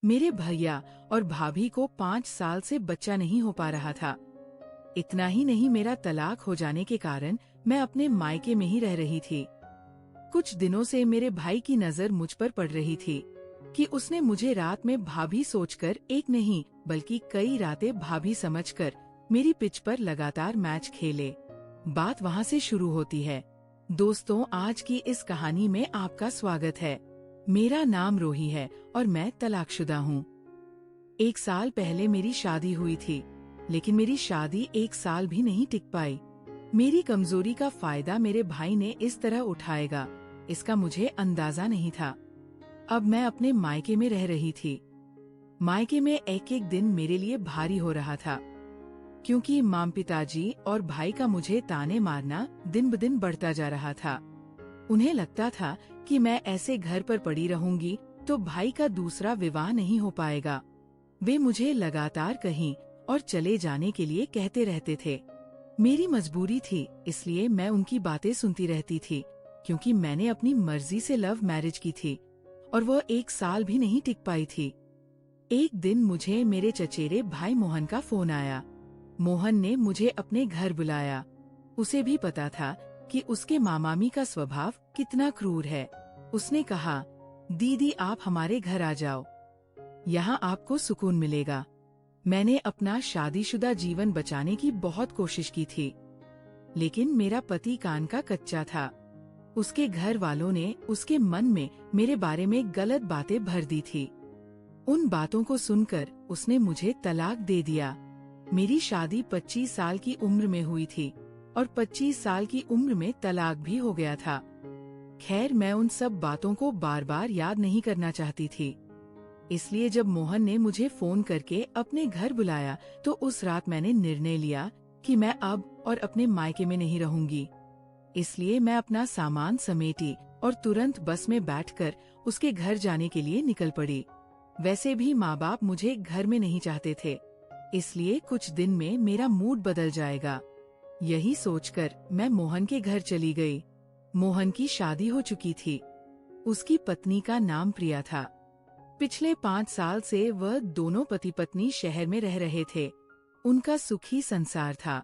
मेरे भैया और भाभी को 5 साल से बच्चा नहीं हो पा रहा था। इतना ही नहीं, मेरा तलाक हो जाने के कारण मैं अपने मायके में ही रह रही थी। कुछ दिनों से मेरे भाई की नजर मुझ पर पड़ रही थी कि उसने मुझे रात में भाभी सोचकर एक नहीं बल्कि कई रातें भाभी समझकर मेरी पिच पर लगातार मैच खेले। बात वहाँ से शुरू होती है। दोस्तों, आज की इस कहानी में आपका स्वागत है। मेरा नाम रोही है और मैं तलाकशुदा हूँ। 1 साल पहले मेरी शादी हुई थी, लेकिन मेरी शादी 1 साल भी नहीं टिक पाई। मेरी कमजोरी का फायदा मेरे भाई ने इस तरह उठाएगा, इसका मुझे अंदाजा नहीं था। अब मैं अपने मायके में रह रही थी। मायके में एक एक दिन मेरे लिए भारी हो रहा था, क्योंकि माँ, पिताजी और भाई का मुझे ताने मारना दिन ब दिन बढ़ता जा रहा था। उन्हें लगता था कि मैं ऐसे घर पर पड़ी रहूंगी तो भाई का दूसरा विवाह नहीं हो पाएगा। वे मुझे लगातार कहीं और चले जाने के लिए कहते रहते थे। मेरी मजबूरी थी, इसलिए मैं उनकी बातें सुनती रहती थी, क्योंकि मैंने अपनी मर्जी से लव मैरिज की थी और वह 1 साल भी नहीं टिक पाई थी। एक दिन मुझे मेरे चचेरे भाई मोहन का फोन आया। मोहन ने मुझे अपने घर बुलाया। उसे भी पता था कि उसके मामामी का स्वभाव कितना क्रूर है। उसने कहा, दीदी आप हमारे घर आ जाओ, यहाँ आपको सुकून मिलेगा। मैंने अपना शादीशुदा जीवन बचाने की बहुत कोशिश की थी, लेकिन मेरा पति कान का कच्चा था। उसके घर वालों ने उसके मन में मेरे बारे में गलत बातें भर दी थी। उन बातों को सुनकर उसने मुझे तलाक दे दिया। मेरी शादी 25 साल की उम्र में हुई थी और 25 साल की उम्र में तलाक भी हो गया था। खैर, मैं उन सब बातों को बार बार याद नहीं करना चाहती थी। इसलिए जब मोहन ने मुझे फोन करके अपने घर बुलाया तो उस रात मैंने निर्णय लिया कि मैं अब और अपने मायके में नहीं रहूंगी। इसलिए मैं अपना सामान समेटी और तुरंत बस में बैठकर उसके घर जाने के लिए निकल पड़ी। वैसे भी माँ बाप मुझे घर में नहीं चाहते थे, इसलिए कुछ दिन में मेरा मूड बदल जाएगा। यही सोचकर मैं मोहन के घर चली गई। मोहन की शादी हो चुकी थी। उसकी पत्नी का नाम प्रिया था। पिछले 5 साल से वह दोनों पति पत्नी शहर में रह रहे थे। उनका सुखी संसार था,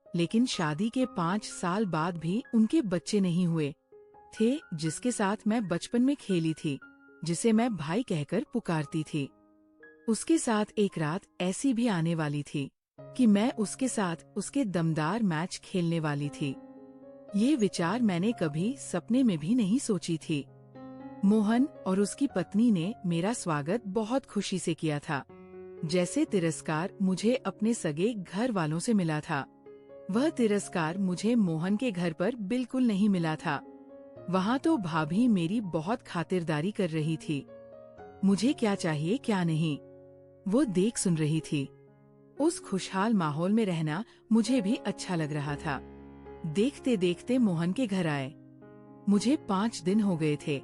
लेकिन शादी के 5 साल बाद भी उनके बच्चे नहीं हुए थे, जिसके साथ मैं बचपन में खेली थी, जिसे मैं भाई कहकर पुकारती थी। उसके साथ एक रात ऐसी भी आने वाली थी कि मैं उसके साथ उसके दमदार मैच खेलने वाली थी। ये विचार मैंने कभी सपने में भी नहीं सोची थी। मोहन और उसकी पत्नी ने मेरा स्वागत बहुत खुशी से किया था, जैसे तिरस्कार मुझे अपने सगे घर वालों से मिला था। वह तिरस्कार मुझे मोहन के घर पर बिल्कुल नहीं मिला था। वहाँ तो भाभी मेरी बहुत खातिरदारी कर रही थी। मुझे क्या चाहिए क्या नहीं, वो देख सुन रही थी। उस खुशहाल माहौल में रहना मुझे भी अच्छा लग रहा था। देखते देखते मोहन के घर आए। मुझे 5 दिन हो गए थे।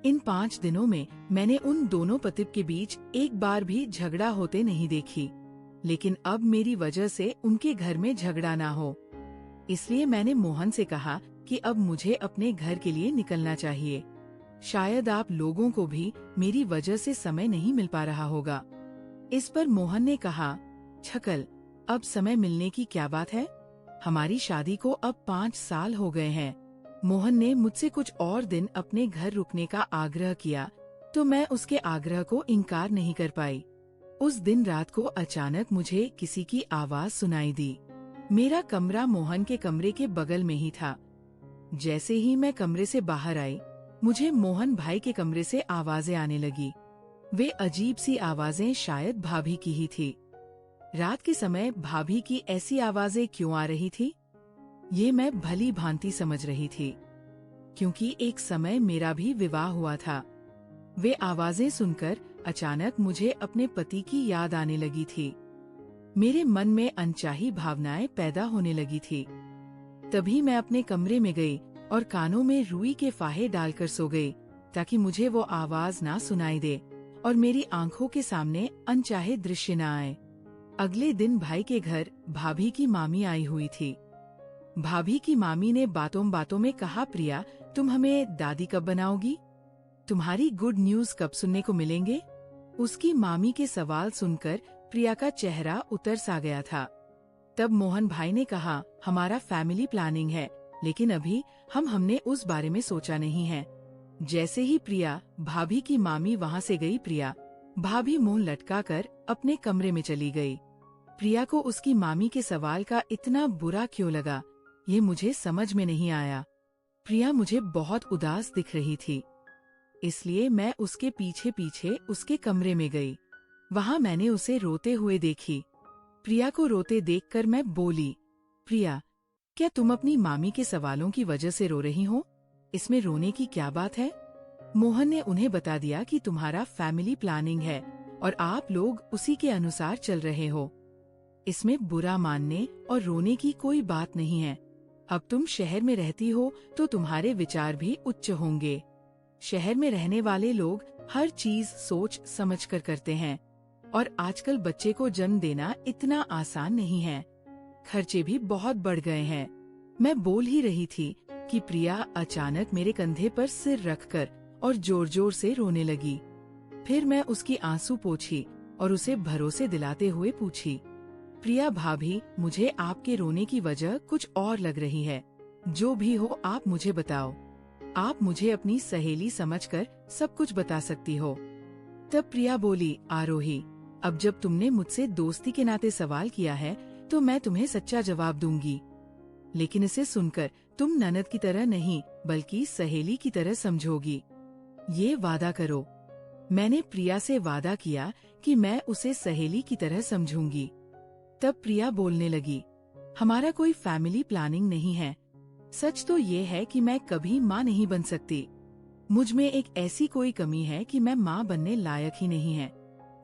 इन 5 दिनों में मैंने उन दोनों पति के बीच एक बार भी झगड़ा होते नहीं देखी, लेकिन अब मेरी वजह से उनके घर में झगड़ा ना हो, इसलिए मैंने मोहन से कहा कि अब मुझे अपने घर के लिए निकलना चाहिए। शायद आप लोगों को भी मेरी वजह से समय नहीं मिल पा रहा होगा। इस पर मोहन ने कहा, छकल, अब समय मिलने की क्या बात है? हमारी शादी को अब 5 साल हो गए हैं। मोहन ने मुझसे कुछ और दिन अपने घर रुकने का आग्रह किया, तो मैं उसके आग्रह को इनकार नहीं कर पाई। उस दिन रात को अचानक मुझे किसी की आवाज सुनाई दी। मेरा कमरा मोहन के कमरे के बगल में ही था। जैसे ही मैं कमरे से बाहर आई, मुझे मोहन भाई के कमरे से आवाजें आने लगी। वे अजीब सी आवाजें शायद भाभी की ही थी। रात के समय भाभी की ऐसी आवाजें क्यों आ रही थी, ये मैं भली भांति समझ रही थी, क्योंकि एक समय मेरा भी विवाह हुआ था। वे आवाजें सुनकर अचानक मुझे अपने पति की याद आने लगी थी। मेरे मन में अनचाही भावनाएं पैदा होने लगी थी। तभी मैं अपने कमरे में गई और कानों में रुई के फाहे डालकर सो गई, ताकि मुझे वो आवाज ना सुनाई दे और मेरी आंखों के सामने अनचाहे दृश्य न आए। अगले दिन भाई के घर भाभी की मामी आई हुई थी। भाभी की मामी ने बातों बातों में कहा, प्रिया तुम हमें दादी कब बनाओगी? तुम्हारी गुड न्यूज कब सुनने को मिलेंगे? उसकी मामी के सवाल सुनकर प्रिया का चेहरा उतर सा गया था। तब मोहन भाई ने कहा, हमारा फैमिली प्लानिंग है, लेकिन अभी हमने उस बारे में सोचा नहीं है। जैसे ही प्रिया भाभी की मामी वहाँ से गई, प्रिया भाभी मुंह लटकाकर अपने कमरे में चली गई। प्रिया को उसकी मामी के सवाल का इतना बुरा क्यों लगा, ये मुझे समझ में नहीं आया। प्रिया मुझे बहुत उदास दिख रही थी, इसलिए मैं उसके पीछे पीछे उसके कमरे में गई। वहाँ मैंने उसे रोते हुए देखी। प्रिया को रोते देखकर मैं बोली, प्रिया, क्या तुम अपनी मामी के सवालों की वजह से रो रही हो? इसमें रोने की क्या बात है? मोहन ने उन्हें बता दिया कि तुम्हारा फैमिली प्लानिंग है और आप लोग उसी के अनुसार चल रहे हो। इसमें बुरा मानने और रोने की कोई बात नहीं है। अब तुम शहर में रहती हो तो तुम्हारे विचार भी उच्च होंगे। शहर में रहने वाले लोग हर चीज सोच समझ कर करते हैं और आजकल बच्चे को जन्म देना इतना आसान नहीं है। खर्चे भी बहुत बढ़ गए हैं। मैं बोल ही रही थी कि प्रिया अचानक मेरे कंधे पर सिर रखकर और जोर जोर से रोने लगी। फिर मैं उसकी आंसू पोंछी और उसे भरोसे दिलाते हुए पूछी, प्रिया भाभी, मुझे आपके रोने की वजह कुछ और लग रही है। जो भी हो आप मुझे बताओ। आप मुझे अपनी सहेली समझकर सब कुछ बता सकती हो। तब प्रिया बोली, आरोही, अब जब तुमने मुझसे दोस्ती के नाते सवाल किया है तो मैं तुम्हें सच्चा जवाब दूंगी, लेकिन इसे सुनकर तुम ननद की तरह नहीं बल्कि सहेली की तरह समझोगी। ये वादा करो। मैंने प्रिया से वादा किया कि मैं उसे सहेली की तरह समझूंगी। तब प्रिया बोलने लगी, हमारा कोई फैमिली प्लानिंग नहीं है। सच तो ये है कि मैं कभी माँ नहीं बन सकती। मुझ में एक ऐसी कोई कमी है कि मैं माँ बनने लायक ही नहीं है।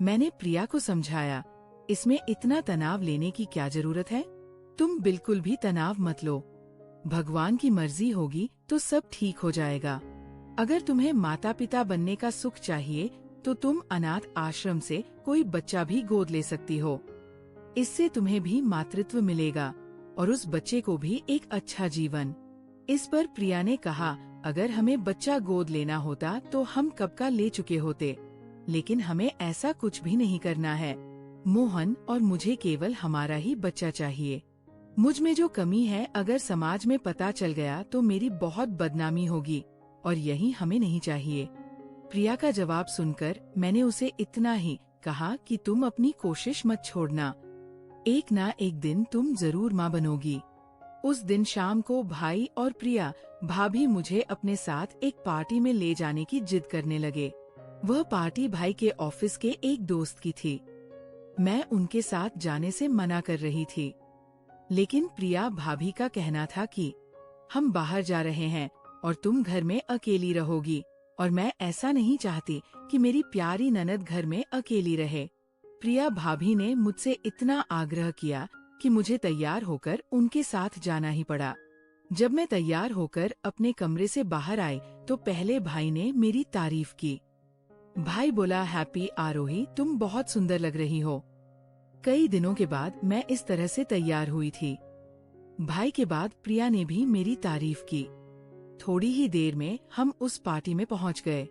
मैंने प्रिया को समझाया, इसमें इतना तनाव लेने की क्या जरूरत है? तुम बिल्कुल भी तनाव मत लो। भगवान की मर्जी होगी तो सब ठीक हो जाएगा। अगर तुम्हें माता पिता बनने का सुख चाहिए तो तुम अनाथ आश्रम से कोई बच्चा भी गोद ले सकती हो। इससे तुम्हें भी मातृत्व मिलेगा और उस बच्चे को भी एक अच्छा जीवन। इस पर प्रिया ने कहा, अगर हमें बच्चा गोद लेना होता तो हम कब का ले चुके होते, लेकिन हमें ऐसा कुछ भी नहीं करना है। मोहन और मुझे केवल हमारा ही बच्चा चाहिए। मुझ में जो कमी है अगर समाज में पता चल गया तो मेरी बहुत बदनामी होगी और यही हमें नहीं चाहिए। प्रिया का जवाब सुनकर मैंने उसे इतना ही कहा कि तुम अपनी कोशिश मत छोड़ना, एक ना एक दिन तुम जरूर माँ बनोगी। उस दिन शाम को भाई और प्रिया भाभी मुझे अपने साथ एक पार्टी में ले जाने की जिद करने लगे। वह पार्टी भाई के ऑफिस के एक दोस्त की थी। मैं उनके साथ जाने से मना कर रही थी, लेकिन प्रिया भाभी का कहना था कि हम बाहर जा रहे हैं और तुम घर में अकेली रहोगी और मैं ऐसा नहीं चाहती कि मेरी प्यारी ननद घर में अकेली रहे। प्रिया भाभी ने मुझसे इतना आग्रह किया कि मुझे तैयार होकर उनके साथ जाना ही पड़ा। जब मैं तैयार होकर अपने कमरे से बाहर आई तो पहले भाई ने मेरी तारीफ की। भाई बोला, हैप्पी आरोही, तुम बहुत सुंदर लग रही हो। कई दिनों के बाद मैं इस तरह से तैयार हुई थी। भाई के बाद प्रिया ने भी मेरी तारीफ की। थोड़ी ही देर में हम उस पार्टी में पहुंच गए।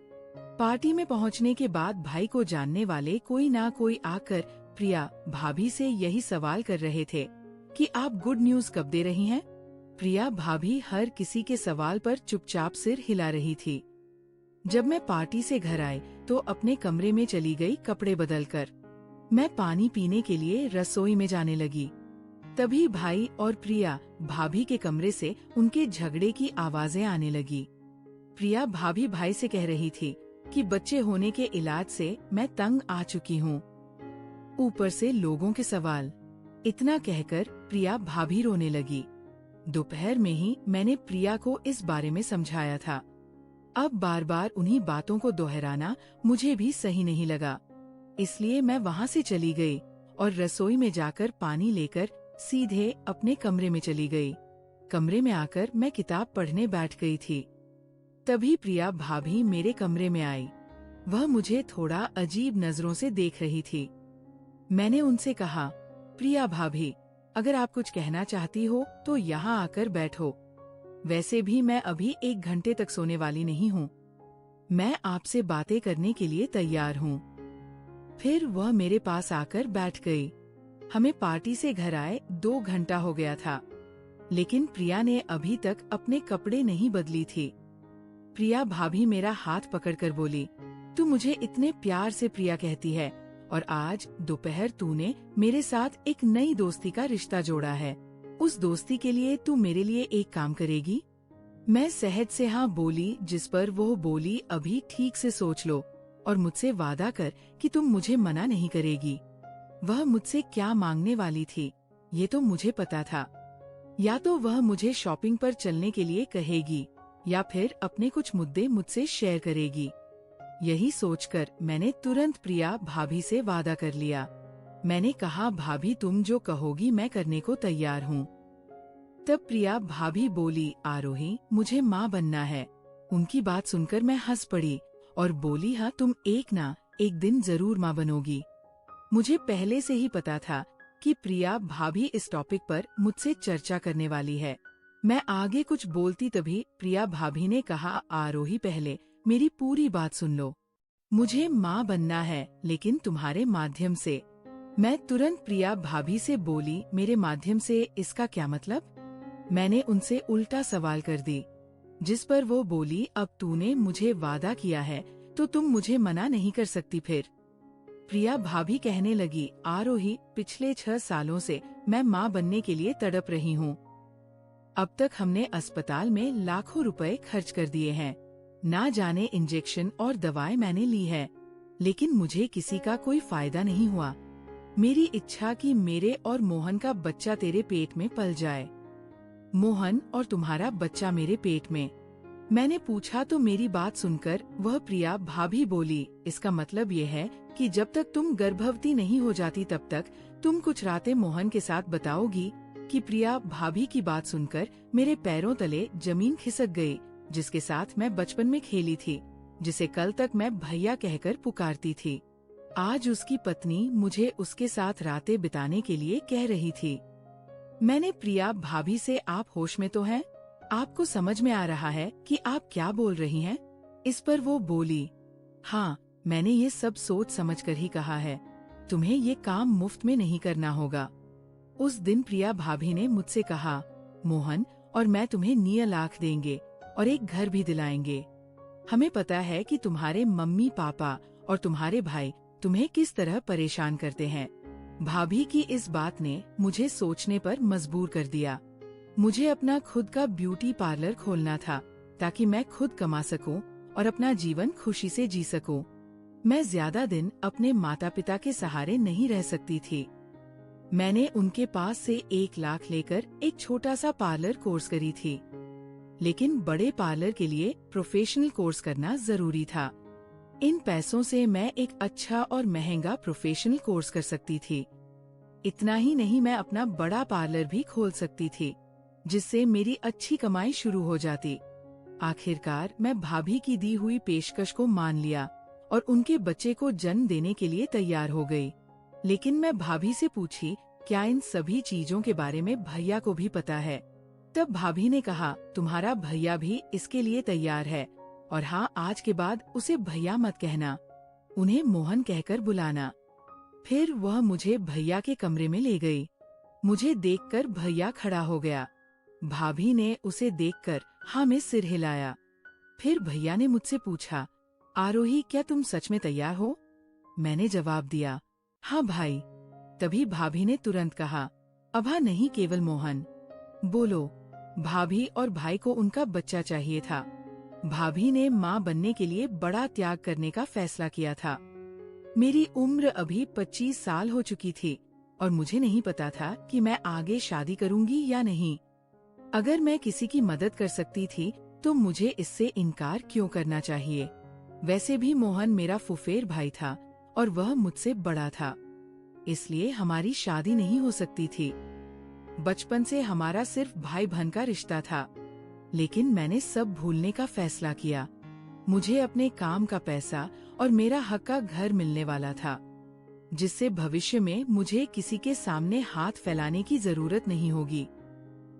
पार्टी में पहुंचने के बाद भाई को जानने वाले कोई ना कोई आकर प्रिया भाभी से यही सवाल कर रहे थे कि आप गुड न्यूज कब दे रही हैं? प्रिया भाभी हर किसी के सवाल पर चुपचाप सिर हिला रही थी। जब मैं पार्टी से घर आई तो अपने कमरे में चली गई कपड़े बदलकर। मैं पानी पीने के लिए रसोई में जाने लगी। तभी भाई और प्रिया भाभी के कमरे से उनके झगड़े की आवाजें आने लगी। प्रिया भाभी भाई से कह रही थी कि बच्चे होने के इलाज से मैं तंग आ चुकी हूँ, ऊपर से लोगों के सवाल। इतना कहकर प्रिया भाभी रोने लगी। दोपहर में ही मैंने प्रिया को इस बारे में समझाया था। अब बार बार उन्हीं बातों को दोहराना मुझे भी सही नहीं लगा, इसलिए मैं वहाँ से चली गई और रसोई में जाकर पानी लेकर सीधे अपने कमरे में चली गई। कमरे में आकर मैं किताब पढ़ने बैठ गई थी। तभी प्रिया भाभी मेरे कमरे में आई। वह मुझे थोड़ा अजीब नजरों से देख रही थी। मैंने उनसे कहा, प्रिया भाभी, अगर आप कुछ कहना चाहती हो तो यहाँ आकर बैठो। वैसे भी मैं अभी 1 घंटे तक सोने वाली नहीं हूँ। मैं आपसे बातें करने के लिए तैयार हूँ। फिर वह मेरे पास आकर बैठ गई। हमें पार्टी से घर आए 2 घंटा हो गया था, लेकिन प्रिया ने अभी तक अपने कपड़े नहीं बदली थी। प्रिया भाभी मेरा हाथ पकड़कर बोली, तू मुझे इतने प्यार से प्रिया कहती है, और आज दोपहर तूने मेरे साथ एक नई दोस्ती का रिश्ता जोड़ा है। उस दोस्ती के लिए तू मेरे लिए एक काम करेगी? मैं सहज से हाँ बोली, जिस पर वो बोली, अभी ठीक से सोच लो और मुझसे वादा कर कि तुम मुझे मना नहीं करेगी। वह मुझसे क्या मांगने वाली थी, ये तो मुझे पता था। या तो वह मुझे शॉपिंग पर चलने के लिए कहेगी, या फिर अपने कुछ मुद्दे मुझसे शेयर करेगी। यही सोचकर मैंने तुरंत प्रिया भाभी से वादा कर लिया। मैंने कहा, भाभी तुम जो कहोगी मैं करने को तैयार हूँ। तब प्रिया भाभी बोली, आरोही मुझे माँ बनना है। उनकी बात सुनकर मैं हंस पड़ी और बोली, हाँ तुम एक दिन जरूर माँ बनोगी। मुझे पहले से ही पता था कि प्रिया भाभी इस टॉपिक पर मुझसे चर्चा करने वाली है। मैं आगे कुछ बोलती तभी प्रिया भाभी ने कहा, आरोही पहले मेरी पूरी बात सुन लो। मुझे माँ बनना है, लेकिन तुम्हारे माध्यम से। मैं तुरंत प्रिया भाभी से बोली, मेरे माध्यम से इसका क्या मतलब? मैंने उनसे उल्टा सवाल कर दी, जिस पर वो बोली, अब तूने मुझे वादा किया है तो तुम मुझे मना नहीं कर सकती। फिर प्रिया भाभी कहने लगी, आरोही पिछले 6 सालों से मैं माँ बनने के लिए तड़प रही हूँ। अब तक हमने अस्पताल में लाखों रुपए खर्च कर दिए हैं। ना जाने इंजेक्शन और दवाएं मैंने ली है, लेकिन मुझे किसी का कोई फायदा नहीं हुआ। मेरी इच्छा कि मेरे और मोहन का बच्चा तेरे पेट में पल जाए। मोहन और तुम्हारा बच्चा मेरे पेट में। मैंने पूछा तो मेरी बात सुनकर वह प्रिया भाभी बोली, इसका मतलब ये है कि जब तक तुम गर्भवती नहीं हो जाती तब तक तुम कुछ रातें मोहन के साथ बताओगी। कि प्रिया भाभी की बात सुनकर मेरे पैरों तले जमीन खिसक गई, जिसके साथ मैं बचपन में खेली थी, जिसे कल तक मैं भैया कहकर पुकारती थी। आज उसकी पत्नी मुझे उसके साथ रातें बिताने के लिए कह रही थी। मैंने प्रिया भाभी से, आप होश में तो हैं? आपको समझ में आ रहा है कि आप क्या बोल रही हैं? इस पर वो बोली, हाँ मैंने ये सब सोच समझ कर ही कहा है। तुम्हें ये काम मुफ्त में नहीं करना होगा। उस दिन प्रिया भाभी ने मुझसे कहा, मोहन और मैं तुम्हें 9 लाख देंगे और एक घर भी दिलाएंगे। हमें पता है कि तुम्हारे मम्मी पापा और तुम्हारे भाई तुम्हें किस तरह परेशान करते हैं। भाभी की इस बात ने मुझे सोचने पर मजबूर कर दिया। मुझे अपना खुद का ब्यूटी पार्लर खोलना था, ताकि मैं खुद कमा सकूं और अपना जीवन खुशी से जी सकूं। मैं ज्यादा दिन अपने माता पिता के सहारे नहीं रह सकती थी। मैंने उनके पास से 1 लाख लेकर एक छोटा सा पार्लर कोर्स करी थी, लेकिन बड़े पार्लर के लिए प्रोफेशनल कोर्स करना जरूरी था। इन पैसों से मैं एक अच्छा और महंगा प्रोफेशनल कोर्स कर सकती थी। इतना ही नहीं, मैं अपना बड़ा पार्लर भी खोल सकती थी, जिससे मेरी अच्छी कमाई शुरू हो जाती। आखिरकार मैं भाभी की दी हुई पेशकश को मान लिया और उनके बच्चे को जन्म देने के लिए तैयार हो गई। लेकिन मैं भाभी से पूछी, क्या इन सभी चीजों के बारे में भैया को भी पता है? तब भाभी ने कहा, तुम्हारा भैया भी इसके लिए तैयार है, और हाँ आज के बाद उसे भैया मत कहना, उन्हें मोहन कहकर बुलाना। फिर वह मुझे भैया के कमरे में ले गई। मुझे देखकर भैया खड़ा हो गया। भाभी ने उसे देखकर हाँ में सिर हिलाया। फिर भैया ने मुझसे पूछा, आरोही क्या तुम सच में तैयार हो? मैंने जवाब दिया, हाँ भाई। तभी भाभी ने तुरंत कहा, अभा नहीं केवल मोहन। बोलो। भाभी और भाई को उनका बच्चा चाहिए था। भाभी ने माँ बनने के लिए बड़ा त्याग करने का फैसला किया था। मेरी उम्र अभी 25 साल हो चुकी थी और मुझे नहीं पता था कि मैं आगे शादी करूंगी या नहीं। अगर मैं किसी की मदद कर सकती थी तो मुझे इससे इनकार क्यों करना चाहिए? वैसे भी मोहन मेरा फुफेर भाई था और वह मुझसे बड़ा था, इसलिए हमारी शादी नहीं हो सकती थी। बचपन से हमारा सिर्फ भाई बहन का रिश्ता था। लेकिन मैंने सब भूलने का फैसला किया। मुझे अपने काम का पैसा और मेरा हक का घर मिलने वाला था, जिससे भविष्य में मुझे किसी के सामने हाथ फैलाने की जरूरत नहीं होगी।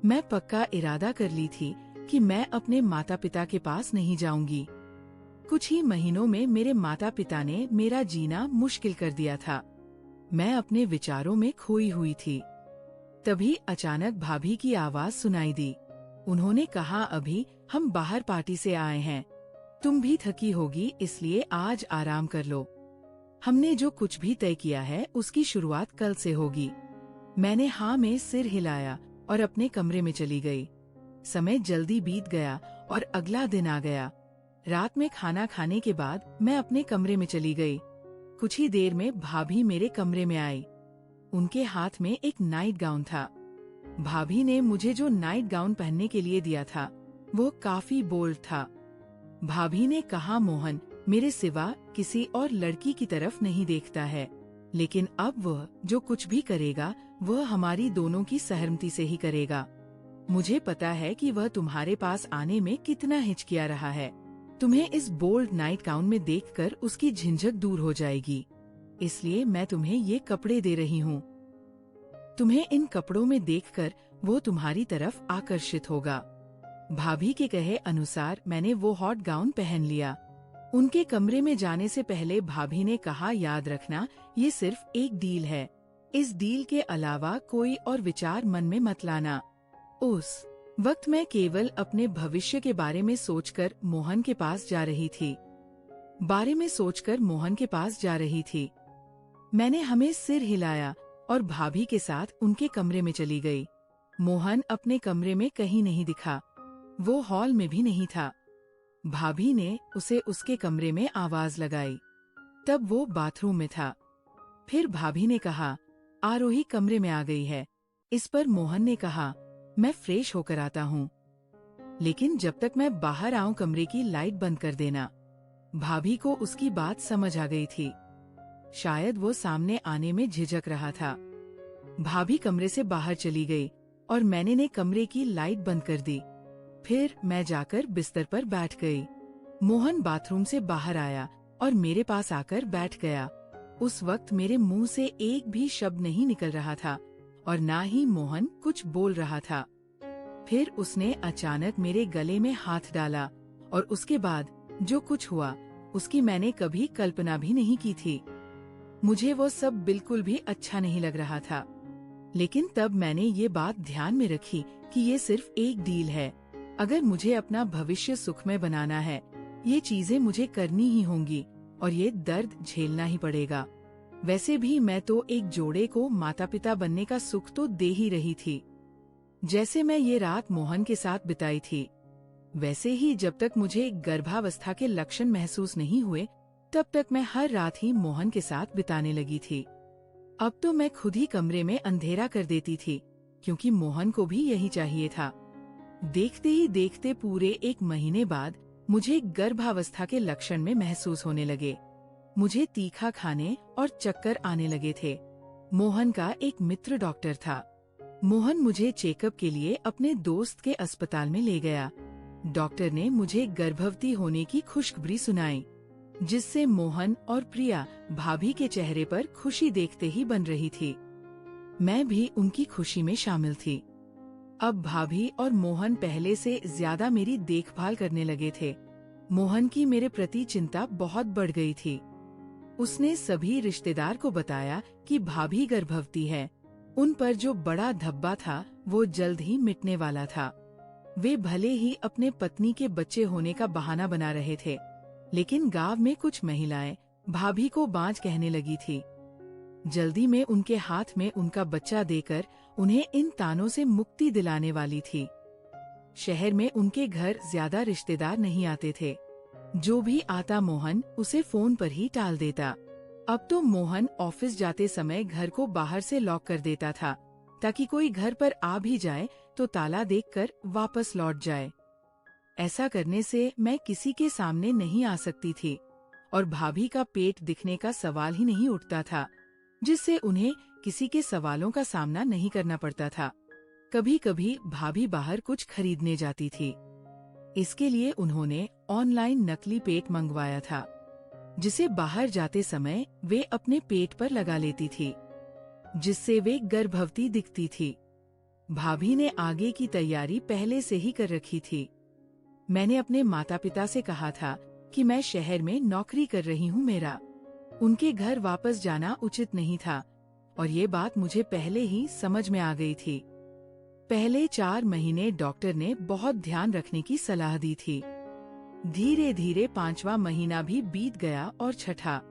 मैं पक्का इरादा कर ली थी कि मैं अपने माता पिता के पास नहीं जाऊंगी। कुछ ही महीनों में मेरे माता पिता ने मेरा जीना मुश्किल कर दिया था। मैं अपने विचारों में खोई हुई थी। तभी अचानक भाभी की आवाज सुनाई दी। उन्होंने कहा, अभी हम बाहर पार्टी से आए हैं, तुम भी थकी होगी इसलिए आज आराम कर लो। हमने जो कुछ भी तय किया है उसकी शुरुआत कल से होगी। मैंने हाँ में सिर हिलाया और अपने कमरे में चली गई। समय जल्दी बीत गया और अगला दिन आ गया। रात में खाना खाने के बाद मैं अपने कमरे में चली गई। कुछ ही देर में भाभी मेरे कमरे में आई। उनके हाथ में एक नाइट गाउन था। भाभी ने मुझे जो नाइट गाउन पहनने के लिए दिया था वो काफी बोल्ड था। भाभी ने कहा, मोहन मेरे सिवा किसी और लड़की की तरफ नहीं देखता है, लेकिन अब वह जो कुछ भी करेगा वह हमारी दोनों की सहमति से ही करेगा। मुझे पता है कि वह तुम्हारे पास आने में कितना हिचकिया रहा है। तुम्हें इस बोल्ड नाइट गाउन में देखकर उसकी झिझक दूर हो जाएगी, इसलिए मैं तुम्हें ये कपड़े दे रही हूँ। तुम्हें इन कपड़ों में देखकर वो तुम्हारी तरफ आकर्षित होगा। भाभी के कहे अनुसार मैंने वो हॉट गाउन पहन लिया। उनके कमरे में जाने से पहले भाभी ने कहा, याद रखना ये सिर्फ एक डील है, इस डील के अलावा कोई और विचार मन में मत लाना। उस वक्त मैं केवल अपने भविष्य के बारे में सोचकर मोहन के पास जा रही थी। मैंने हमें सिर हिलाया और भाभी के साथ उनके कमरे में चली गई। मोहन अपने कमरे में कहीं नहीं दिखा, वो हॉल में भी नहीं था। भाभी ने उसे उसके कमरे में आवाज लगाई, तब वो बाथरूम में था। फिर भाभी ने कहा, आरोही कमरे में आ गई है। इस पर मोहन ने कहा, मैं फ्रेश होकर आता हूँ, लेकिन जब तक मैं बाहर आऊं कमरे की लाइट बंद कर देना। भाभी को उसकी बात समझ आ गई थी। शायद वो सामने आने में झिझक रहा था। भाभी कमरे से बाहर चली गई और मैंने ने कमरे की लाइट बंद कर दी। फिर मैं जाकर बिस्तर पर बैठ गई। मोहन बाथरूम से बाहर आया और मेरे पास आकर बैठ गया। उस वक्त मेरे मुंह से एक भी शब्द नहीं निकल रहा था और ना ही मोहन कुछ बोल रहा था। फिर उसने अचानक मेरे गले में हाथ डाला और उसके बाद जो कुछ हुआ उसकी मैंने कभी कल्पना भी नहीं की थी। मुझे वो सब बिल्कुल भी अच्छा नहीं लग रहा था, लेकिन तब मैंने ये बात ध्यान में रखी कि ये सिर्फ एक डील है। अगर मुझे अपना भविष्य सुखमय बनाना है, ये चीजें मुझे करनी ही होंगी और ये दर्द झेलना ही पड़ेगा। वैसे भी मैं तो एक जोड़े को माता पिता बनने का सुख तो दे ही रही थी। जैसे मैं ये रात मोहन के साथ बिताई थी, वैसे ही जब तक मुझे गर्भावस्था के लक्षण महसूस नहीं हुए तब तक मैं हर रात ही मोहन के साथ बिताने लगी थी। अब तो मैं खुद ही कमरे में अंधेरा कर देती थी, क्योंकि मोहन को भी यही चाहिए था। देखते ही देखते पूरे 1 महीने बाद मुझे गर्भावस्था के लक्षण में महसूस होने लगे। मुझे तीखा खाने और चक्कर आने लगे थे। मोहन का एक मित्र डॉक्टर था। मोहन मुझे चेकअप के लिए अपने दोस्त के अस्पताल में ले गया। डॉक्टर ने मुझे गर्भवती होने की खुशखबरी सुनाई, जिससे मोहन और प्रिया भाभी के चेहरे पर खुशी देखते ही बन रही थी। मैं भी उनकी खुशी में शामिल थी। अब भाभी और मोहन पहले से ज्यादा मेरी देखभाल करने लगे थे। मोहन की मेरे प्रति चिंता बहुत बढ़ गई थी। उसने सभी रिश्तेदार को बताया कि भाभी गर्भवती है। उन पर जो बड़ा धब्बा था वो जल्द ही मिटने वाला था। वे भले ही अपने पत्नी के बच्चे होने का बहाना बना रहे थे, लेकिन गांव में कुछ महिलाएं भाभी को बांझ कहने लगी थी। जल्दी में उनके हाथ में उनका बच्चा देकर उन्हें इन तानों से मुक्ति दिलाने वाली थी। शहर में उनके घर ज्यादा रिश्तेदार नहीं आते थे। जो भी आता मोहन उसे फोन पर ही टाल देता। अब तो मोहन ऑफिस जाते समय घर को बाहर से लॉक कर देता था, ताकि कोई घर पर आ भी जाए तो ताला देखकर वापस लौट जाए। ऐसा करने से मैं किसी के सामने नहीं आ सकती थी और भाभी का पेट दिखने का सवाल ही नहीं उठता था, जिससे उन्हें किसी के सवालों का सामना नहीं करना पड़ता था। कभी कभी भाभी बाहर कुछ खरीदने जाती थी। इसके लिए उन्होंने ऑनलाइन नकली पेट मंगवाया था, जिसे बाहर जाते समय वे अपने पेट पर लगा लेती थी, जिससे वे गर्भवती दिखती थी। भाभी ने आगे की तैयारी पहले से ही कर रखी थी। मैंने अपने माता पिता से कहा था कि मैं शहर में नौकरी कर रही हूँ। मेरा उनके घर वापस जाना उचित नहीं था और ये बात मुझे पहले ही समझ में आ गई थी। पहले 4 महीने डॉक्टर ने बहुत ध्यान रखने की सलाह दी थी। धीरे धीरे 5वां महीना भी बीत गया और छठा।